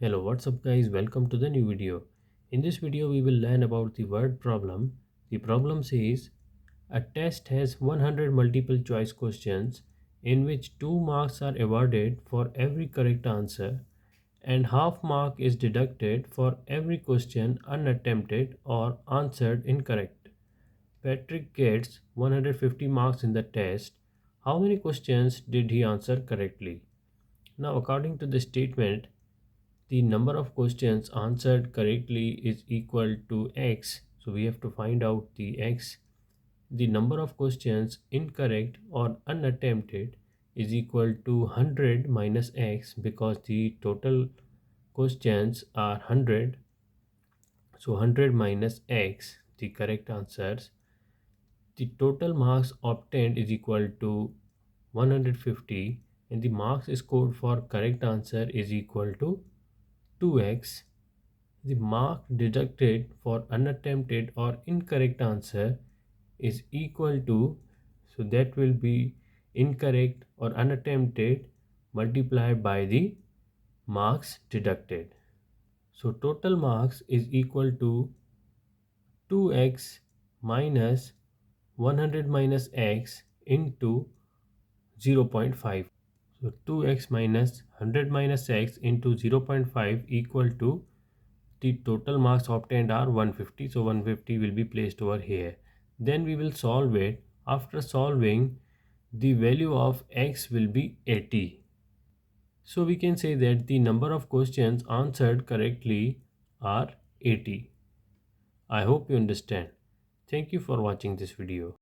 Hello, what's up guys? Welcome to the new video. In this video we will learn about the word problem. The problem says a test has 100 multiple choice questions in which 2 marks are awarded for every correct answer and half mark is deducted for every question unattempted or answered incorrect. Patrick gets 150 marks in the test. How many questions did he answer correctly? Now according to the statement, the number of questions answered correctly is equal to x, so we have to find out the x. The number of questions incorrect or unattempted is equal to 100 minus x because the total questions are 100, so 100 minus x, the correct answers. The total marks obtained is equal to 150 and the marks scored for correct answer is equal to 2x. The mark deducted for unattempted or incorrect answer is equal to, so that will be incorrect or unattempted multiplied by the marks deducted. So total marks is equal to 2x minus 100 minus x into 0.5. So 2x minus 100 minus x into 0.5 equal to the total marks obtained are 150, so 150 will be placed over here. Then we will solve it. After solving, the value of x will be 80. So we can say that the number of questions answered correctly are 80. I hope you understand. Thank you for watching this video.